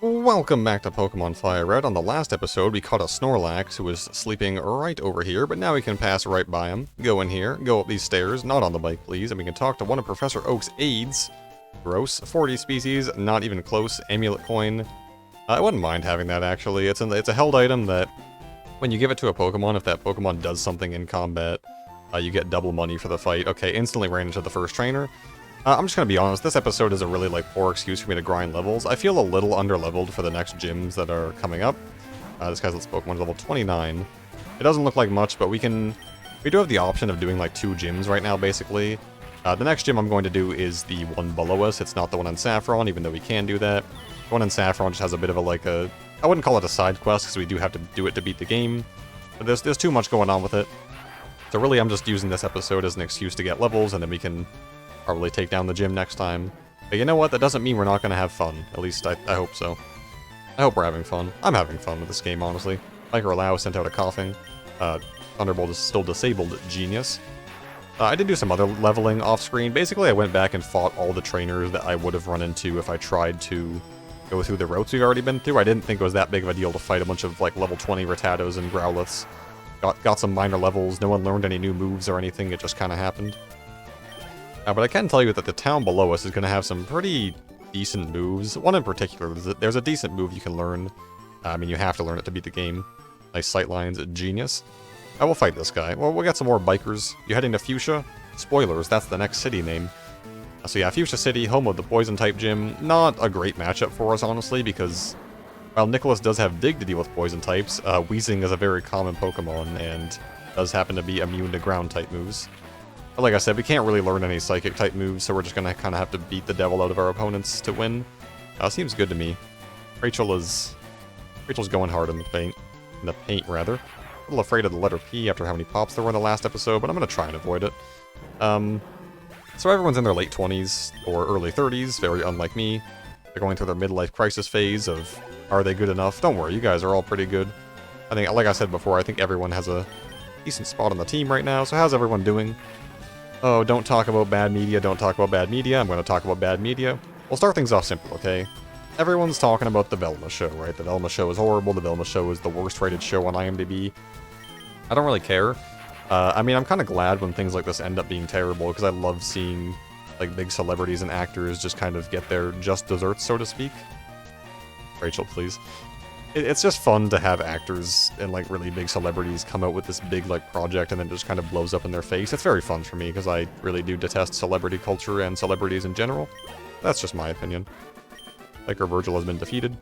Welcome back to Pokemon FireRed. On the last episode, we caught a Snorlax who was sleeping right over here, but now we can pass right by him. Go in here, go up these stairs, not on the bike please, and we can talk to one of Professor Oak's aides. Gross. 40 species, not even close. Amulet coin. I wouldn't mind having that actually. It's a held item that when you give it to a Pokemon, if that Pokemon does something in combat, you get double money for the fight. Okay, instantly ran into the first trainer. I'm just gonna be honest, this episode is a really, poor excuse for me to grind levels. I feel a little under-leveled for the next gyms that are coming up. This guy's Pokemon's level 29. It doesn't look like much, but we do have the option of doing, 2 gyms right now, basically. The next gym I'm going to do is the one below us. It's not the one in Saffron, even though we can do that. The one in Saffron just has a bit of I wouldn't call it a side quest, because we do have to do it to beat the game. But there's too much going on with it. So really, I'm just using this episode as an excuse to get levels, and then we can probably take down the gym next time. But you know what? That doesn't mean we're not going to have fun. At least I hope so. I hope we're having fun. I'm having fun with this game, honestly. Micro Lao sent out a coughing. Thunderbolt is still disabled. Genius. I did do some other leveling off-screen. Basically, I went back and fought all the trainers that I would have run into if I tried to go through the routes we've already been through. I didn't think it was that big of a deal to fight a bunch of, level 20 Rattatas and Growliths. Got some minor levels. No one learned any new moves or anything. It just kind of happened. But I can tell you that the town below us is going to have some pretty decent moves. One in particular, there's a decent move you can learn. I mean, you have to learn it to beat the game. Nice sightlines, genius. I will fight this guy. Well, we'll get some more bikers. You heading to Fuchsia? Spoilers, that's the next city name. So yeah, Fuchsia City, home of the Poison-type gym. Not a great matchup for us, honestly, because while Nicholas does have Dig to deal with Poison types, Weezing is a very common Pokemon and does happen to be immune to Ground-type moves. But like I said, we can't really learn any Psychic-type moves, so we're just gonna kind of have to beat the devil out of our opponents to win. Seems good to me. Rachel's going hard in the paint. In the paint, rather. A little afraid of the letter P after how many pops there were in the last episode, but I'm gonna try and avoid it. So everyone's in their late 20s, or early 30s, very unlike me. They're going through their midlife crisis phase of, are they good enough? Don't worry, you guys are all pretty good. I think, like I said before, I think everyone has a decent spot on the team right now, so how's everyone doing? Oh, don't talk about bad media, don't talk about bad media. I'm going to talk about bad media. We'll start things off simple, okay? Everyone's talking about the Velma show, right? The Velma show is horrible, the Velma show is the worst rated show on IMDb. I don't really care. I mean, I'm kind of glad when things like this end up being terrible, because I love seeing, big celebrities and actors just kind of get their just desserts, so to speak. Rachel, please. It's just fun to have actors and, really big celebrities come out with this big, project and then just kind of blows up in their face. It's very fun for me, because I really do detest celebrity culture and celebrities in general. That's just my opinion. Biker Virgil has been defeated.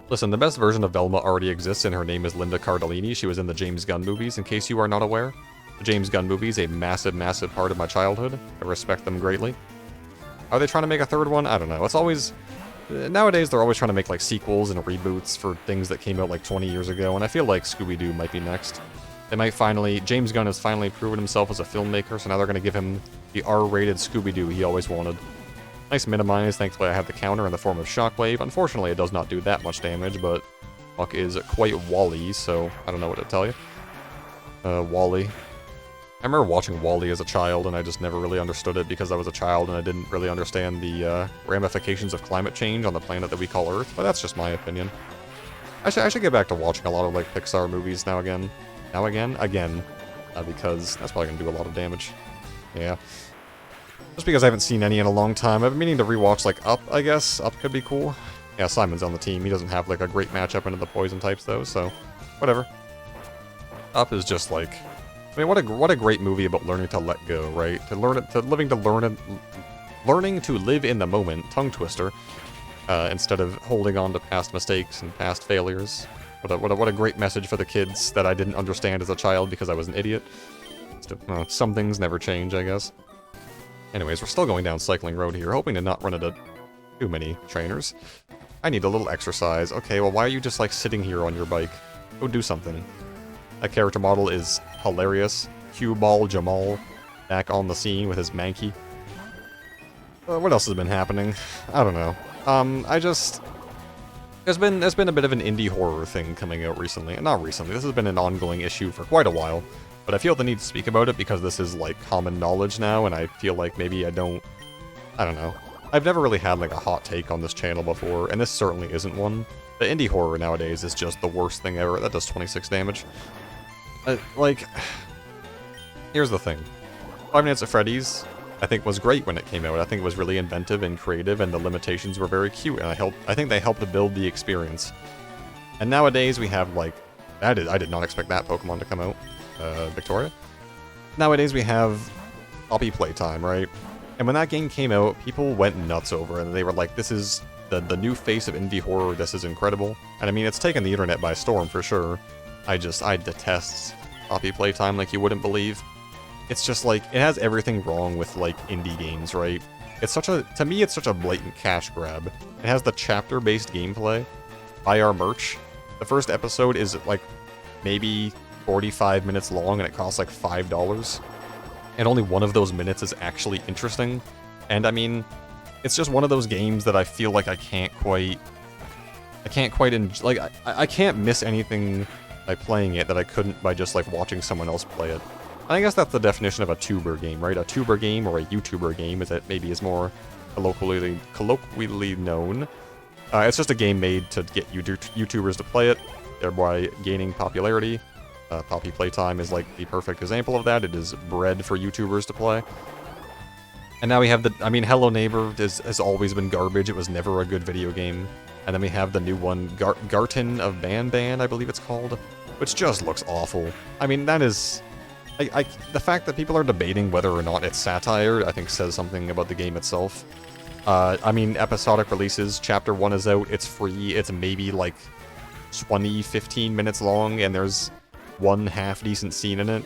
Listen, the best version of Velma already exists, and her name is Linda Cardellini. She was in the James Gunn movies, in case you are not aware. The James Gunn movies, a massive, massive part of my childhood. I respect them greatly. Are they trying to make a third one? I don't know. It's always... Nowadays, they're always trying to make, sequels and reboots for things that came out, 20 years ago, and I feel like Scooby-Doo might be next. They might finally... James Gunn has finally proven himself as a filmmaker, so now they're going to give him the R-rated Scooby-Doo he always wanted. Nice minimize, thankfully I have the counter in the form of Shockwave. Unfortunately, it does not do that much damage, but Buck is quite Wally, so I don't know what to tell you. Wally. I remember watching Wally as a child, and I just never really understood it because I was a child and I didn't really understand the ramifications of climate change on the planet that we call Earth, but that's just my opinion. I should get back to watching a lot of, Pixar movies now again. Again. Because that's probably going to do a lot of damage. Yeah. Just because I haven't seen any in a long time. I've been meaning to rewatch, Up, I guess. Up could be cool. Yeah, Simon's on the team. He doesn't have, a great matchup into the poison types, though, so whatever. Up is just, I mean, what a great movie about learning to let go, right? Learning to live in the moment, tongue twister, instead of holding on to past mistakes and past failures. What a great message for the kids that I didn't understand as a child because I was an idiot. Some things never change, I guess. Anyways, we're still going down Cycling Road here, hoping to not run into too many trainers. I need a little exercise. Okay, well, why are you just, sitting here on your bike? Go do something. That character model is hilarious. Cue Ball Jamal back on the scene with his Mankey. What else has been happening? I don't know. There's been a bit of an indie horror thing coming out recently. Not recently, this has been an ongoing issue for quite a while. But I feel the need to speak about it because this is, common knowledge now, and I feel like maybe I don't know. I've never really had like a hot take on this channel before, and this certainly isn't one. The indie horror nowadays is just the worst thing ever. That does 26 damage. Like, here's the thing. Five Nights at Freddy's, I think, was great when it came out. I think it was really inventive and creative, and the limitations were very cute, and I think they helped to build the experience. And nowadays we have, like, I did not expect that Pokemon to come out, Victoria. Nowadays we have Poppy Playtime, right? And when that game came out, people went nuts over it, and they were like, this is the new face of indie horror, this is incredible. And I mean, it's taken the internet by storm for sure. I detest Poppy Playtime like you wouldn't believe. It's just like, it has everything wrong with like indie games, right? It's to me it's such a blatant cash grab. It has the chapter-based gameplay. Buy our merch. The first episode is like maybe 45 minutes long and it costs like $5. And only one of those minutes is actually interesting. And I mean, it's just one of those games that I feel like I can't quite I can't miss anything by playing it that I couldn't by just like watching someone else play it. I guess that's the definition of a tuber game, right? A tuber game or a YouTuber game, as it maybe is more colloquially known. It's just a game made to get YouTubers to play it, thereby gaining popularity. Poppy Playtime is like the perfect example of that. It is bred for YouTubers to play. And now we have Hello Neighbor has always been garbage. It was never a good video game. And then we have the new one, Garten of Ban, I believe it's called, which just looks awful. I mean, that is... the fact that people are debating whether or not it's satire, I think says something about the game itself. I mean, episodic releases, Chapter 1 is out, it's free, it's maybe like 15 minutes long, and there's one half-decent scene in it.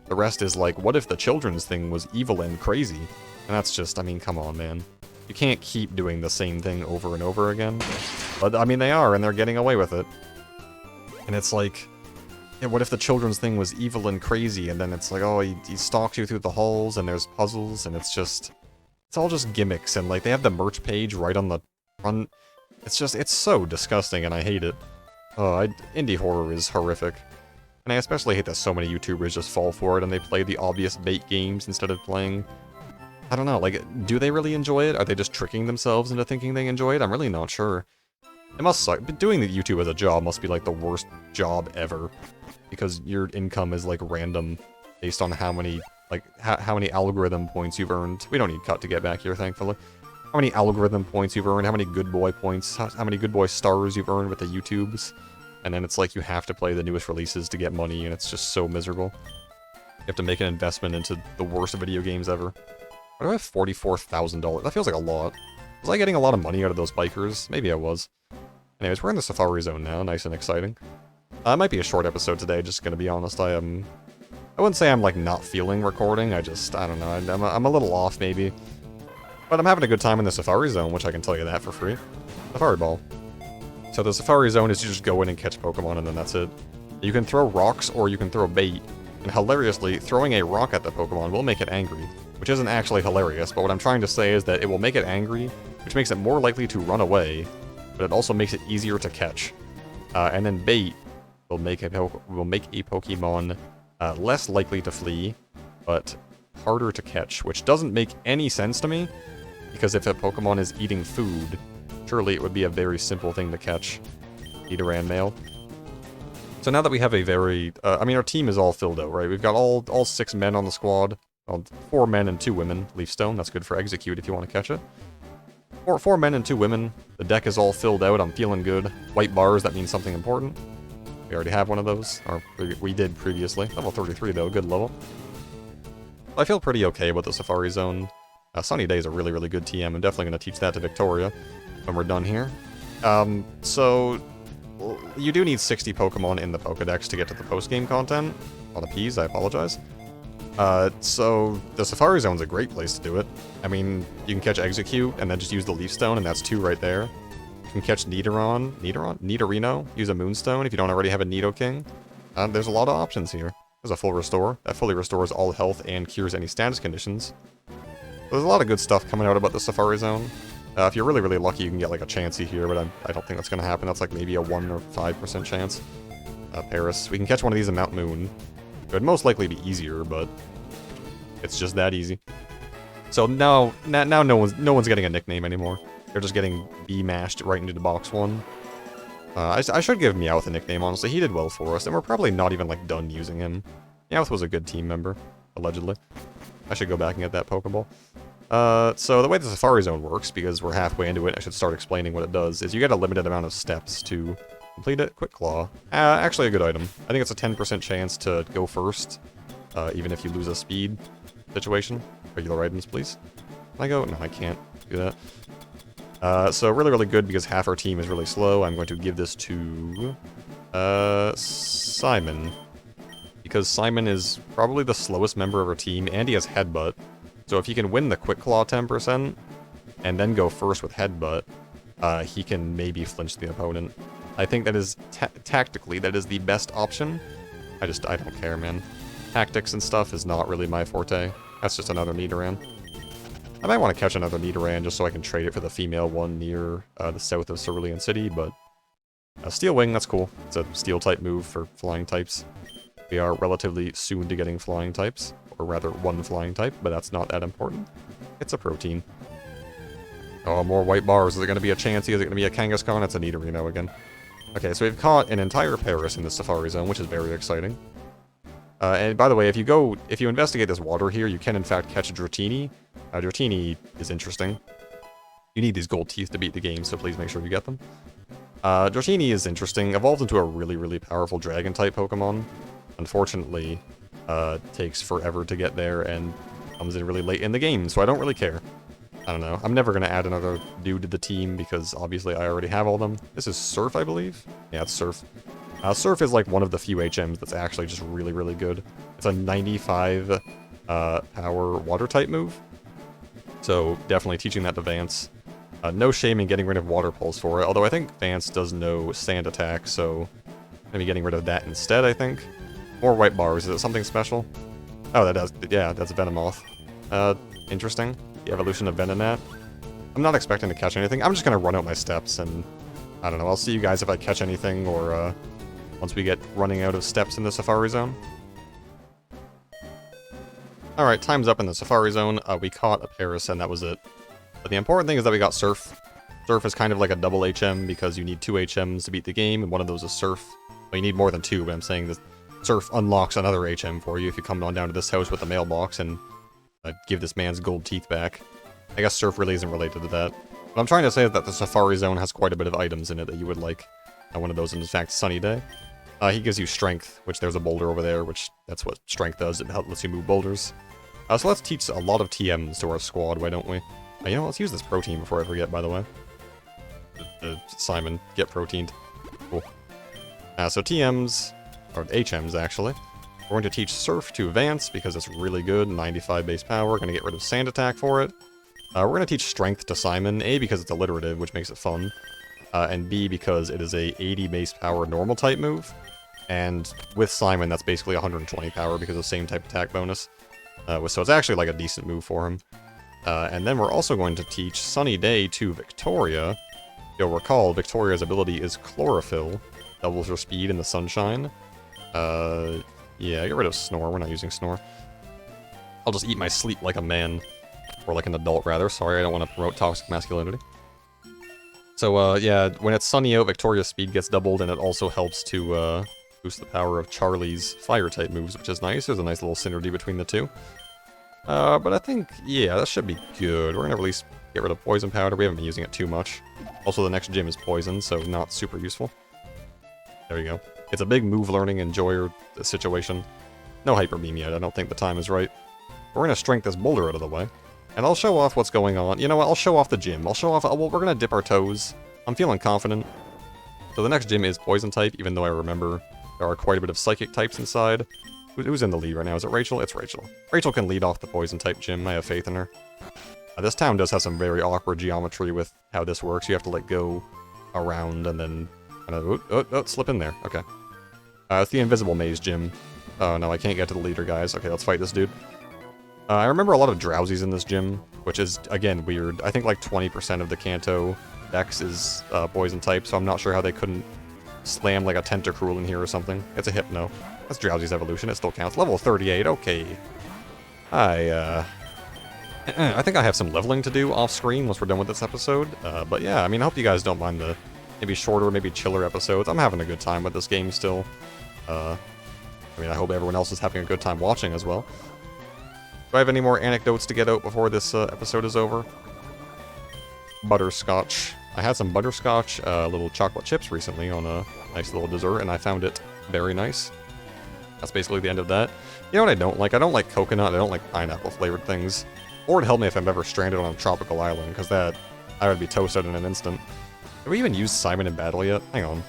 The rest is like, what if the children's thing was evil and crazy? And that's just, I mean, come on, man. You can't keep doing the same thing over and over again. But, I mean, they are, and they're getting away with it. And it's like... yeah, what if the children's thing was evil and crazy, and then it's like, oh, he stalks you through the halls, and there's puzzles, and it's all just gimmicks, and like, they have the merch page right on the front. It's so disgusting, and I hate it. Indie horror is horrific. And I especially hate that so many YouTubers just fall for it, and they play the obvious bait games instead of playing... I don't know, like, do they really enjoy it? Are they just tricking themselves into thinking they enjoy it? I'm really not sure. It must suck, but doing the YouTube as a job must be like the worst job ever. Because your income is like random based on how many algorithm points you've earned. We don't need cut to get back here, thankfully. How many algorithm points you've earned, how many good boy points, how many good boy stars you've earned with the YouTubes. And then it's like you have to play the newest releases to get money, and it's just so miserable. You have to make an investment into the worst video games ever. Why do I have $44,000? That feels like a lot. Was I getting a lot of money out of those bikers? Maybe I was. Anyways, we're in the Safari Zone now, nice and exciting. It might be a short episode today, just gonna be honest. I wouldn't say I'm like not feeling recording, I don't know, I'm a little off maybe. But I'm having a good time in the Safari Zone, which I can tell you that for free. Safari Ball. So the Safari Zone is you just go in and catch Pokemon and then that's it. You can throw rocks or you can throw bait. And hilariously, throwing a rock at the Pokemon will make it angry. Which isn't actually hilarious, but what I'm trying to say is that it will make it angry, which makes it more likely to run away, but it also makes it easier to catch. And then bait will make a Pokemon less likely to flee, but harder to catch, which doesn't make any sense to me, because if a Pokemon is eating food, surely it would be a very simple thing to catch. Nidoran male. So now that we have a very... I mean, our team is all filled out, right? We've got all 6 men on the squad. Well, 4 men and 2 women. Leafstone, that's good for execute if you want to catch it. 4 men and 2 women. The deck is all filled out, I'm feeling good. White bars, that means something important. We already have one of those, or we did previously. Level 33 though, good level. I feel pretty okay about the Safari Zone. Sunny Day is a really, really good TM. I'm definitely going to teach that to Victoria when we're done here. So, you do need 60 Pokemon in the Pokedex to get to the post-game content. On a P's, I apologize. So, the Safari Zone's a great place to do it. I mean, you can catch Execute, and then just use the Leaf Stone, and that's 2 right there. You can catch Nidorino, use a Moonstone if you don't already have a Nidoking. There's a lot of options here. There's a full restore. That fully restores all health and cures any status conditions. There's a lot of good stuff coming out about the Safari Zone. If you're really, really lucky, you can get like a Chansey here, but I don't think that's going to happen. That's like maybe a 1 or 5% chance. Paris. We can catch one of these in Mount Moon. It would most likely be easier, but it's just that easy. So now no one's getting a nickname anymore. They're just getting B-mashed right into the box 1. I should give Meowth a nickname, honestly. He did well for us, and we're probably not even, like, done using him. Meowth was a good team member, allegedly. I should go back and get that Pokeball. So the way the Safari Zone works, because we're halfway into it, I should start explaining what it does, is you get a limited amount of steps to complete it. Quick Claw. Actually a good item. I think it's a 10% chance to go first, even if you lose a speed situation. Regular items, please. Can I go? No, I can't do that. So really, really good because half our team is really slow. I'm going to give this to Simon. Because Simon is probably the slowest member of our team, and he has Headbutt. So if he can win the Quick Claw 10%, and then go first with Headbutt, he can maybe flinch the opponent. I think that is, tactically, that is the best option. I don't care, man. Tactics and stuff is not really my forte. That's just another Nidoran. I might want to catch another Nidoran just so I can trade it for the female one near the south of Cerulean City, but... Steel Wing, that's cool. It's a Steel-type move for flying types. We are relatively soon to getting flying types, or rather one flying type, but that's not that important. It's a protein. Oh, more white bars. Is it going to be a Chansey? Is it going to be a Kangaskhan? It's a Nidorino again. Okay, so we've caught an entire Paris in the Safari Zone, which is very exciting. And by the way, if you investigate this water here, you can in fact catch a Dratini. Dratini is interesting. You need these gold teeth to beat the game, so please make sure you get them. Dratini is interesting. Evolves into a really, really powerful Dragon-type Pokemon. Unfortunately, takes forever to get there and comes in really late in the game, so I don't really care. I don't know. I'm never going to add another dude to the team because obviously I already have all of them. This is Surf, I believe? Yeah, it's Surf. Surf is like one of the few HMs that's actually just really, really good. It's a 95 power water-type move. So definitely teaching that to Vance. No shame in getting rid of Water Pulse for it, although I think Vance does know Sand Attack, so maybe getting rid of that instead, I think. More white bars. Is it something special? Oh, that does. Yeah, that's Venomoth. Interesting. The evolution of Venonat. I'm not expecting to catch anything. I'm just going to run out my steps, and I don't know. I'll see you guys if I catch anything, or once we get running out of steps in the Safari Zone. Alright, time's up in the Safari Zone. We caught a Paris, and that was it. But the important thing is that we got Surf. Surf is kind of like a double HM, because you need 2 HMs to beat the game, and one of those is Surf. Well, you need more than 2, but I'm saying that Surf unlocks another HM for you if you come on down to this house with the mailbox and give this man's gold teeth back. I guess Surf really isn't related to that. What I'm trying to say is that the Safari Zone has quite a bit of items in it that you would like. One of those is, in fact, Sunny Day. He gives you Strength, which there's a boulder over there, which that's what Strength does. It lets you move boulders. So let's teach a lot of TMs to our squad, why don't we? You know, let's use this protein before I forget, by the way. Simon, get proteined. Cool. So TMs, or HMs actually. We're going to teach Surf to Vance because it's really good, 95 base power. We're going to get rid of Sand Attack for it. We're going to teach Strength to Simon, A, because it's alliterative, which makes it fun, and B, because it is a 80 base power normal type move. And with Simon, that's basically 120 power because of the same type attack bonus. So it's actually like a decent move for him. And then we're also going to teach Sunny Day to Victoria. You'll recall, Victoria's ability is Chlorophyll. Doubles her speed in the sunshine. Yeah, get rid of Snore. We're not using Snore. I'll just eat my sleep like a man. Or like an adult, rather. Sorry, I don't want to promote toxic masculinity. So, yeah, when it's sunny out, Victoria's speed gets doubled, and it also helps to boost the power of Charlie's fire-type moves, which is nice. There's a nice little synergy between the two. But I think, yeah, that should be good. We're going to at least get rid of Poison Powder. We haven't been using it too much. Also, the next gym is Poison, so not super useful. There you go. It's a big move learning enjoyer situation. No Hyper Beam yet. I don't think the time is right. We're going to strength this boulder out of the way. And I'll show off what's going on. You know what? I'll show off the gym. I'll show off... well, we're going to dip our toes. I'm feeling confident. So the next gym is Poison type, even though I remember there are quite a bit of Psychic types inside. Who's in the lead right now? Is it Rachel? It's Rachel. Rachel can lead off the Poison type gym. I have faith in her. This town does have some very awkward geometry with how this works. You have to, like, go around and then... kind of... slip in there. Okay. It's the Invisible Maze gym. Oh, no, I can't get to the leader, guys. Okay, let's fight this dude. I remember a lot of Drowsies in this gym, which is, again, weird. I think like 20% of the Kanto dex is Poison type, so I'm not sure how they couldn't slam like a Tentacruel in here or something. It's a Hypno. That's Drowsy's evolution. It still counts. Level 38, okay. I I think I have some leveling to do off-screen once we're done with this episode. But yeah, I mean, I hope you guys don't mind the maybe shorter, maybe chiller episodes. I'm having a good time with this game still. I mean, I hope everyone else is having a good time watching as well. Do I have any more anecdotes to get out before this episode is over? Butterscotch. I had some butterscotch little chocolate chips recently on a nice little dessert, and I found it very nice. That's basically the end of that. You know what I don't like? I don't like coconut, I don't like pineapple-flavored things. Lord help me if I'm ever stranded on a tropical island, because that, I would be toasted in an instant. Have we even used Simon in battle yet? Hang on.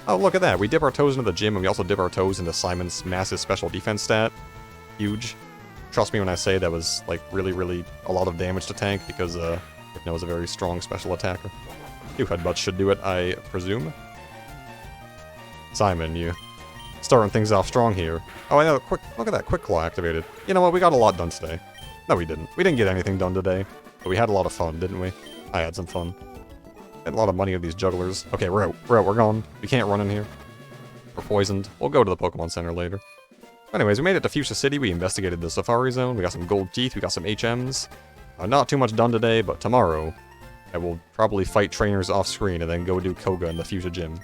Oh, look at that. We dip our toes into the gym, and we also dip our toes into Simon's massive special defense stat. Huge. Trust me when I say that was, like, really, really a lot of damage to tank, because, Hypno is a very strong special attacker. Two headbutts should do it, I presume. Simon, you starting things off strong here. Oh, I know, look at that, Quick Claw activated. You know what, we got a lot done today. No, we didn't. We didn't get anything done today, but we had a lot of fun, didn't we? I had some fun. Had a lot of money of these jugglers. Okay, we're out, we're gone. We can't run in here. We're poisoned. We'll go to the Pokemon Center later. Anyways, we made it to Fuchsia City, we investigated the Safari Zone, we got some gold teeth, we got some HMs. Not too much done today, but tomorrow, I will probably fight trainers off-screen and then go do Koga in the Fuchsia Gym.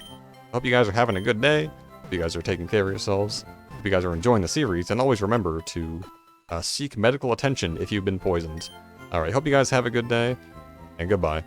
Hope you guys are having a good day, hope you guys are taking care of yourselves, hope you guys are enjoying the series, and always remember to seek medical attention if you've been poisoned. Alright, hope you guys have a good day, and goodbye.